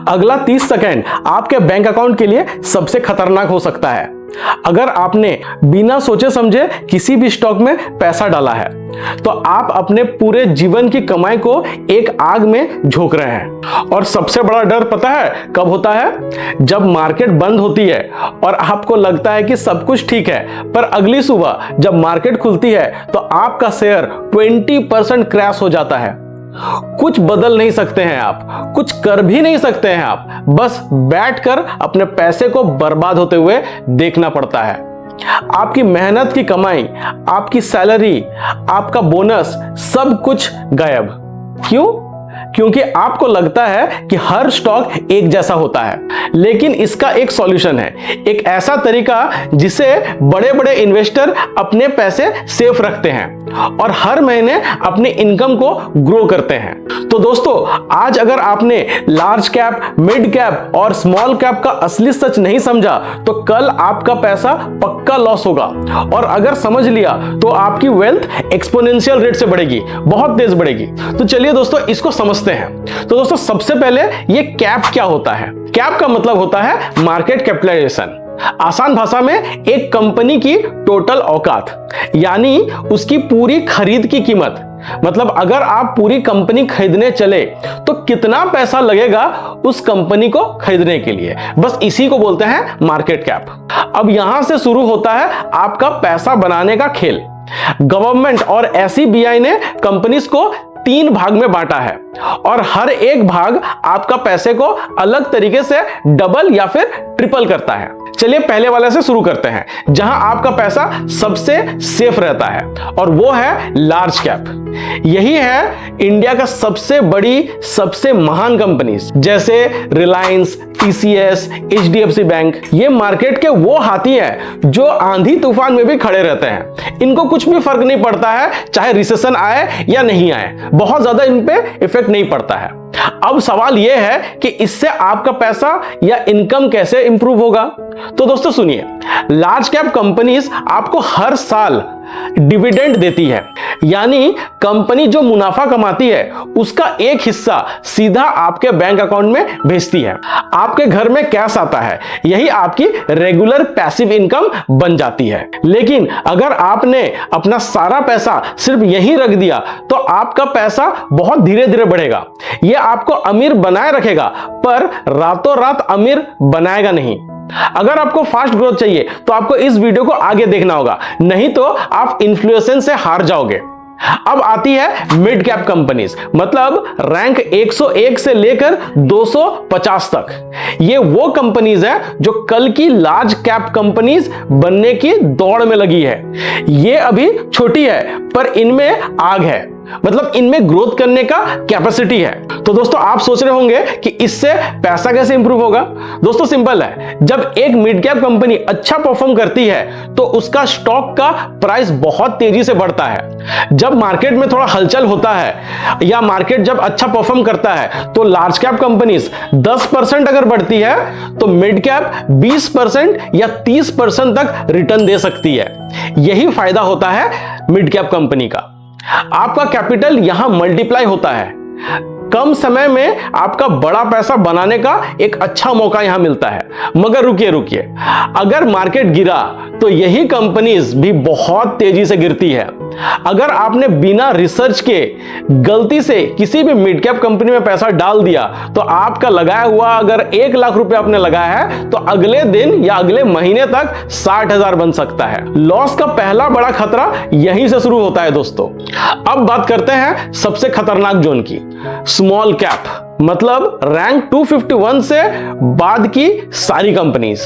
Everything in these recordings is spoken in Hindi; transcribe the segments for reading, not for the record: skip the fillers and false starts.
अगला 30 सेकंड आपके बैंक अकाउंट के लिए सबसे खतरनाक हो सकता है। अगर आपने बिना सोचे समझे किसी भी स्टॉक में पैसा डाला है तो आप अपने पूरे जीवन की कमाई को एक आग में झोंक रहे हैं। और सबसे बड़ा डर पता है कब होता है? जब मार्केट बंद होती है और आपको लगता है कि सब कुछ ठीक है, पर अगली सुबह जब मार्केट खुलती है तो आपका शेयर 20% क्रैश हो जाता है। कुछ बदल नहीं सकते हैं आप, कुछ कर भी नहीं सकते हैं आप, बस बैठकर अपने पैसे को बर्बाद होते हुए देखना पड़ता है। आपकी मेहनत की कमाई, आपकी सैलरी, आपका बोनस, सब कुछ गायब। क्यों? क्योंकि आपको लगता है कि हर स्टॉक एक जैसा होता है। लेकिन इसका एक सॉल्यूशन है, एक ऐसा तरीका जिसे बड़े बड़े इन्वेस्टर अपने पैसे सेफ रखते हैं और हर महीने अपनी इनकम को ग्रो करते हैं। तो दोस्तों, आज अगर आपने लार्ज कैप, मिड कैप और स्मॉल कैप का असली सच नहीं समझा तो कल आपका पैसा पक्का लॉस होगा। और अगर समझ लिया तो आपकी वेल्थ एक्सपोनेंशियल रेट से बढ़ेगी, बहुत तेज बढ़ेगी। तो चलिए दोस्तों, इसको समझते हैं। तो दोस्तों, सबसे पहले ये कैप क्या होता है? कैप का मतलब होता है मार्केट कैपिटलाइजेशन। आसान भाषा में एक कंपनी की टोटल औकात, यानी उसकी पूरी खरीद की कीमत। मतलब अगर आप पूरी कंपनी खरीदने चले तो कितना पैसा लगेगा उस कंपनी को खरीदने के लिए, बस इसी को बोलते हैं मार्केट कैप। अब यहां से शुरू होता है आपका पैसा बनाने का खेल। गवर्नमेंट और SEBI ने कंपनीज को 3 भाग में बांटा है और हर एक भाग आपका पैसे को अलग तरीके से डबल या फिर ट्रिपल करता है। चलिए पहले वाले से शुरू करते हैं, जहां आपका पैसा सबसे सेफ रहता है, और वो है लार्ज कैप। यही है इंडिया का सबसे बड़ी, सबसे महान कंपनीज, जैसे रिलायंस, TCS, HDFC बैंक। ये मार्केट के वो हाथी हैं जो आंधी तूफान में भी खड़े रहते हैं। इनको कुछ भी फर्क नहीं पड़ता है, चाहे रिसेशन आए या नहीं आए, बहुत ज्यादा इन पे इफेक्ट नहीं पड़ता है। अब सवाल यह है कि इससे आपका पैसा या इनकम कैसे इंप्रूव होगा? तो दोस्तों सुनिए, लार्ज कैप कंपनीज आपको हर साल डिविडेंड देती है, यानी कंपनी जो मुनाफा कमाती है उसका एक हिस्सा सीधा आपके बैंक अकाउंट में भेजती है। आपके घर में कैश आता है, यही आपकी रेगुलर पैसिव इनकम बन जाती है। लेकिन अगर आपने अपना सारा पैसा सिर्फ यहीं रख दिया तो आपका पैसा बहुत धीरे धीरे बढ़ेगा। यह आपको अमीर बनाए रखेगा, पर रातों रात अमीर बनाएगा नहीं। अगर आपको फास्ट ग्रोथ चाहिए तो आपको इस वीडियो को आगे देखना होगा, नहीं तो आप इन्फ्लुएंस से हार जाओगे। अब आती है मिड कैप कंपनीज, मतलब रैंक 101 से लेकर 250 तक। ये वो कंपनीज है जो कल की लार्ज कैप कंपनीज बनने की दौड़ में लगी है। ये अभी छोटी है पर इनमें आग है, मतलब इनमें ग्रोथ करने का कैपेसिटी है। तो दोस्तों, आप सोच रहे होंगे कि इससे पैसा कैसे इंप्रूव होगा? दोस्तों सिंपल है, जब एक मिड कैप कंपनी अच्छा परफॉर्म करती है तो उसका स्टॉक का प्राइस बहुत तेजी से बढ़ता है। जब मार्केट में थोड़ा हलचल होता है या मार्केट जब अच्छा परफॉर्म करता है तो लार्ज कैप कंपनीज 10% अगर बढ़ती है तो मिड कैप 20% या 30% तक रिटर्न दे सकती है। यही फायदा होता है मिड कैप कंपनी का। आपका कैपिटल यहां मल्टीप्लाई होता है, कम समय में आपका बड़ा पैसा बनाने का एक अच्छा मौका यहां मिलता है। मगर रुकिए, अगर मार्केट गिरा तो यही कंपनीज भी बहुत तेजी से गिरती है। अगर आपने बिना रिसर्च के गलती से किसी भी मिड कैप कंपनी में पैसा डाल दिया तो आपका लगाया हुआ अगर 1 लाख रुपए आपने लगाया है तो अगले दिन या अगले महीने तक 60,000 बन सकता है। लॉस का पहला बड़ा खतरा यहीं से शुरू होता है दोस्तों। अब बात करते हैं सबसे खतरनाक जोन की, स्मॉल कैप, मतलब रैंक 251 से बाद की सारी कंपनीज।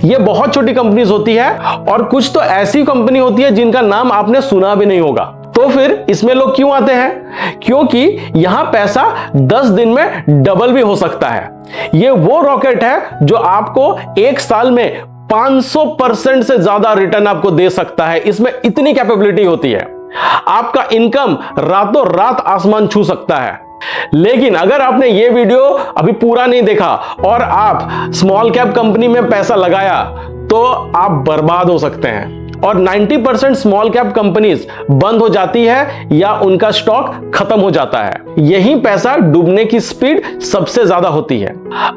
ये बहुत छोटी कंपनीज होती है और कुछ तो ऐसी कंपनी होती है जिनका नाम आपने सुना भी नहीं होगा। तो फिर इसमें लोग क्यों आते हैं? क्योंकि यहां पैसा 10 दिन में डबल भी हो सकता है। ये वो रॉकेट है जो आपको 1 साल में 500% से ज्यादा रिटर्न आपको दे सकता है। इसमें इतनी कैपेबिलिटी होती है। आपका इनकम रातों रात आसमान छू सकता है। लेकिन अगर आपने ये वीडियो अभी पूरा नहीं देखा और आप स्मॉल कैप कंपनी में पैसा लगाया तो आप बर्बाद हो सकते हैं। और 90% स्मॉल कैप कंपनीज बंद हो जाती है या उनका स्टॉक खत्म हो जाता है। यही पैसा डूबने की स्पीड सबसे ज्यादा होती है।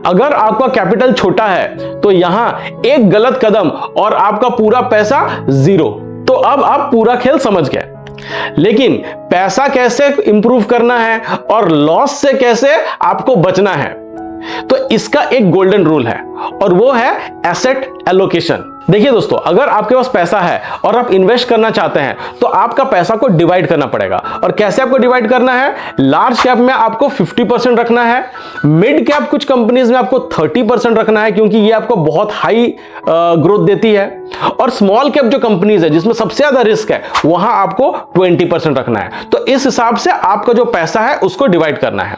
अगर आपका कैपिटल छोटा है तो यहां एक गलत कदम और आपका पूरा पैसा जीरो। तो अब आप पूरा खेल समझ गए। लेकिन पैसा कैसे इंप्रूव करना है और लॉस से कैसे आपको बचना है, तो इसका एक गोल्डन रूल है और वो है एसेट एलोकेशन। देखिए दोस्तों, अगर आपके पास पैसा है और आप इन्वेस्ट करना चाहते हैं तो आपका पैसा को डिवाइड करना पड़ेगा। और कैसे आपको डिवाइड करना है? लार्ज कैप में आपको 50% रखना है, मिड कैप कुछ कंपनीज में आपको 30% रखना है क्योंकि ये आपको बहुत हाई ग्रोथ देती है, और स्मॉल कैप जो कंपनीज है जिसमें सबसे ज्यादा रिस्क है वहां आपको 20% रखना है। तो इस हिसाब से आपका जो पैसा है उसको डिवाइड करना है।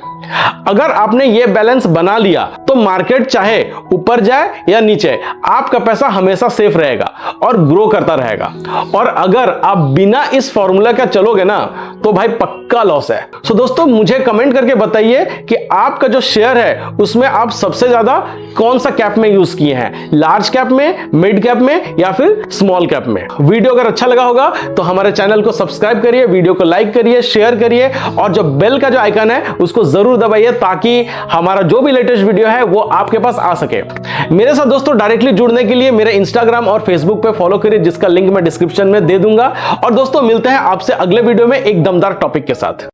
अगर आपने ये बैलेंस बना लिया तो मार्केट चाहे ऊपर जाए या नीचे, आपका पैसा हमेशा सेफ रहेगा और ग्रो करता रहेगा। और अगर आप बिना इस फॉर्मूला का चलोगे ना तो भाई पक्का लॉस है। सो दोस्तों, मुझे कमेंट करके बताइए कि आपका जो शेयर है उसमें आप सबसे ज्यादा कौन सा कैप में यूज किए हैं, लार्ज कैप में, मिड कैप में या फिर स्मॉल कैप में। वीडियो अगर अच्छा लगा होगा तो हमारे चैनल को सब्सक्राइब करिए, वीडियो को लाइक करिए, शेयर करिए और जो बेल का जो आइकन है उसको जरूर दबाइए ताकि हमारा जो भी लेटेस्ट वीडियो है वो आपके पास आ सके। मेरे साथ दोस्तों डायरेक्टली जुड़ने के लिए मेरे इंस्टाग्राम और फेसबुक पे फॉलो करिए जिसका लिंक मैं डिस्क्रिप्शन में दे दूंगा। और दोस्तों मिलते हैं आपसे अगले वीडियो में एक दमदार टॉपिक के साथ।